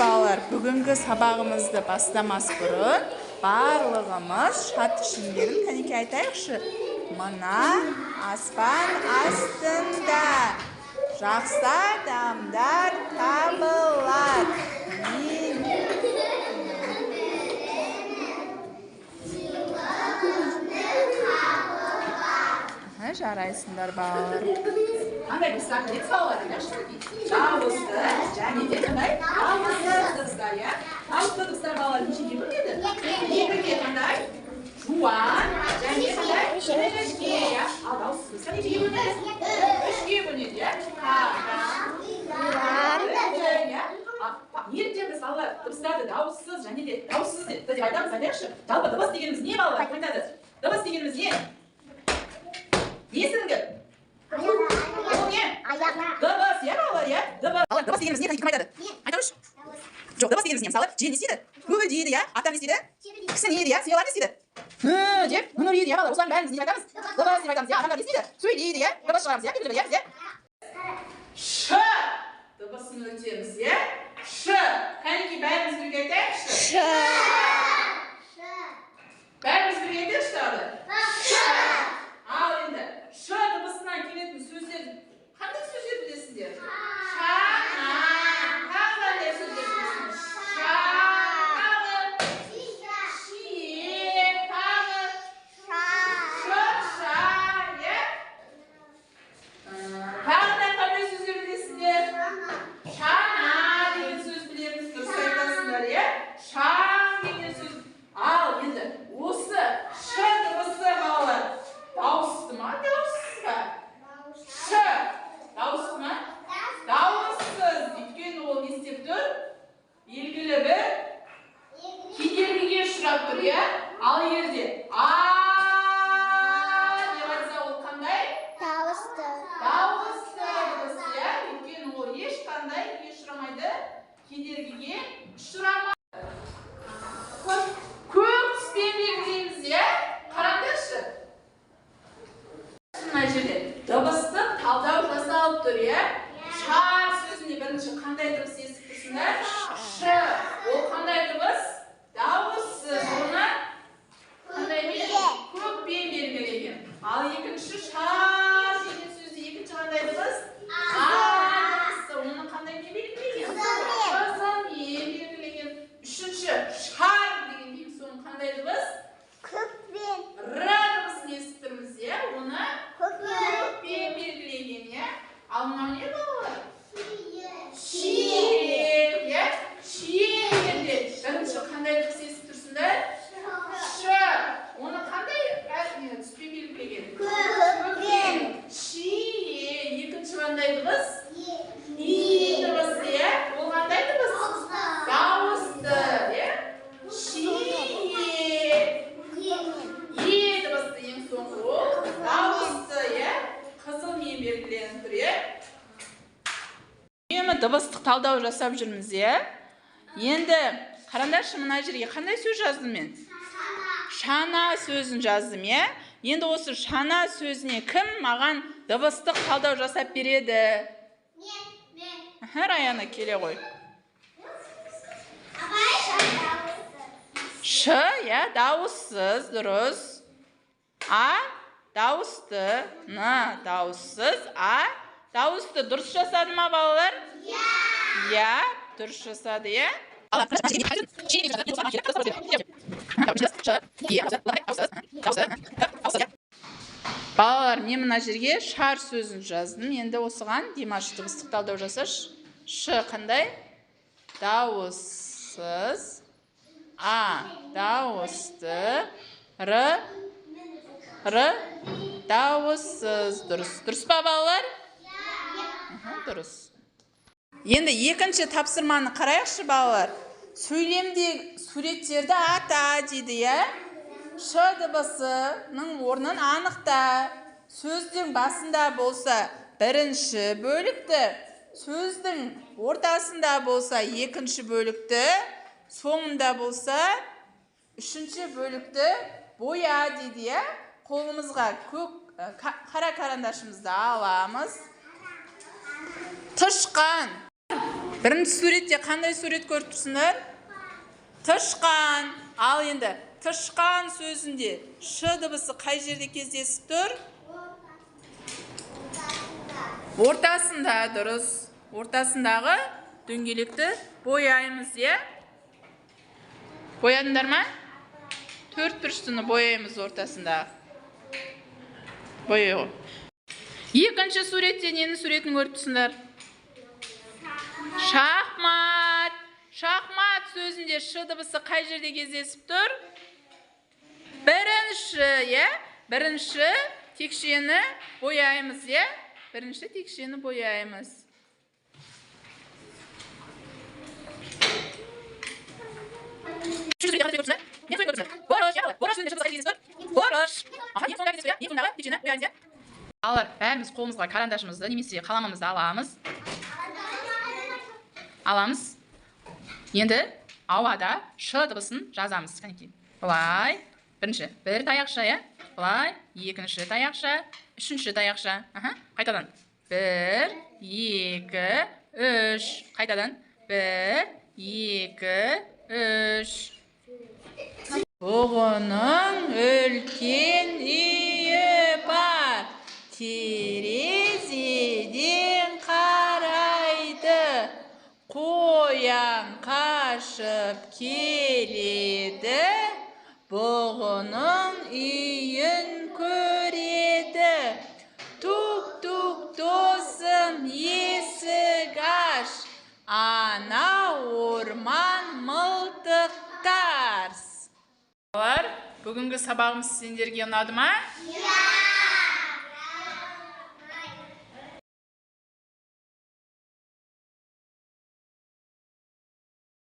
балалар, бүгінгі сабағымызды бастамас бұрын барлығымыз шат ішіндерін кәнеке айтайықшы. Мына аспан астында жақсы адамдар табылар. Жарайсыңдар балалар. Қандай біз сақылет салалар, дауысты, және де қандай? Дауысты дыбыстар, иә? Дауысты дыбыстар балалар нешеге бөлінеді? Екіге қандай? Жуан, және қандай? Үшке, иә? Ал дауысты дыбыстар нешеге бөлінеді? Үшке бөлінеді, иә? Неліктен біз балалар дыбыстарды дауыссыз және де дауыссыз деп айтамыз, айтайықшы. Жалпы дыбыс дегеніміз не балалар? Айтады. Дыбыс дегеніміз не? Несіңдер? Ол не? Дыбыс, иә балалар, иә? Дыбыс дегеніміз не? Кім айтады? Айтамыш? Жоқ, дыбыс дегеніміз не? Мысалы, жел не істейді? Көл дейді, иә? Аттар не істейді? Кісінейді, иә? Сиялар не істейді? Деп, үңірейді, иә балалар? Осылардың бәріміз не айтамыз? Дыбыс деп айтамыз, иә? Адамдар не істейді? Сөйлейді, иә? Дыбыс шығарамыз, иә? Келіп бізде? Ш дыбысын өтеміз, иә? Ш. Кәнеки бәріміз бірге айтайықшы? Ш. Бәріміз бірге айтайықшы тағы? Ш. Ал енді, ш дыбысынан келетін сөздер, қандай сөздер білесіңдер? Шана. Тағы қандай сөздер білесіңдер? Ша, тағы. Шие, тағы. Ша, е? Тағы қандай сөздер білесіңдер? Шана деген сөз білеміз, дұрыс айтасыңдар, е? Шаң деген сөз. Ал енді, осы ш дыбысы балалар. Дауысты ма? Дауыссыз ба? Ш. Дауысты ма? Дауыссыз. Өйткені ол не істеп тұр? Белгілі бір кедергіге ұшырап тұр, иә? Ал егерде деп айтса ол қандай? Дауысты. Дауысты дыбыс, иә? Өйткені ол ешқандай неге ұшырамайды? Кедергіге ұшырамайды. Көк түспен белгілейміз, иә? Қараңдаршы. Мына жерде дыбыстық талдау жасалып тұр, иә? Шар сөзіне бірінші қандай дыбыс естіп тұрсыңдар? Ш. Ол қандай дыбыс? Дауыссыз. Оны қандай бен? Көкпен белгілеген. Ал екінші шар деген сөзде екінші қандай дыбыс? Дыбысы. Оны қандай бен белгілеген? Қызылмен белгілеген. Үшінші шар деген кейін соң қандай дыбыс? Көкпен. Р дыбысын естіп тұрмыз, иә? Оны көкпен белгілеген, иә? Ал мынау не балалар? Шие, иә? Шие дегенде бірінші қандай дыбыс естіп тұрсыңдар? Ш. Оны қандай түспен белгілеген? Көкпен. Шие. Екінші қандай дыбыс? И дыбысы, иә? Ол қандай дыбыс? Дауысты, иә? Шие. Е дыбысты ең соңғы ол дауысты, иә? Қызылмен белгіленіп тұр, иә? Үнемі дыбыстық талдау жасап жүрміз, иә? Енді қараңдаршы, мына жерге қандай сөз жаздым мен? Шана сөзін жаздым, иә? Енді осы шана сөзіне кім маған дыбыстық талдау жасап береді? Раяна, келе ғой. Ш, иә, дауыссыз, дұрыс. А, дауысты. Н, дауыссыз. А, дауысты. Дұрыс жасады ма, балалар? Иә, дұрыс жасады, иә? Балалар, мен мына жерге шар сөзін жаздым. Енді осыған Димаш дыбыстық талдау жасаш. Ш, қандай? Дауыссыз. А, дауысты. Р, дауыссыз. Дұрыс. Дұрыс па, балалар? Дұрыс. Енді екінші тапсырманы қарайықшы, балалар. Сөйлемде суреттерді ата дейді, иә? Ш дыбысының орнын анықта. Сөздің басында болса бірінші бөлікті, сөздің ортасында болса екінші бөлікті, соңында болса үшінші бөлікті боя дейді, иә? Қолымызға қара карандашымызды аламыз. Тышқан. Бірінші суретте қандай сурет көріп тұрсыңдар? Тышқан. Ал енді тышқан сөзінде ш дыбысы қай жерде кездесіп тұр? Ортасында, дұрыс. Ортасындағы дөңгелекті бояймыз, е? Боядыңдар ма? Төрт бұрыштыны бояймыз ортасында. Бояу. Екінші суретте нені суретін көріп тұрсыңдар? Шахмат. Шахмат сөзінде ш дыбысы қай жерде кездесіп тұр? Бірінші, е? Бірінші текшені бояймыз, е? Бірінші текшені бояймыз. Алар, бәріміз қолымызға карандашымызды немесе қаламымызды аламыз. Енді ауада ш дыбысын жазамыз. Былай, бірінші, бір таяқша, е? Былай, екінші таяқша, үшінші таяқша. Қайтадан. Бір, екі, үш. Қайтадан. Бір, екі, үш. Бұғының үлкен үйі бар. Терезеден қарайды. Қоян қашып келеді. Бұғының үйін көреді. Тук-тук досым есік аш. Ана орман мылтықтар. Бүгінгі сабағымыз сендерге ұнады ма?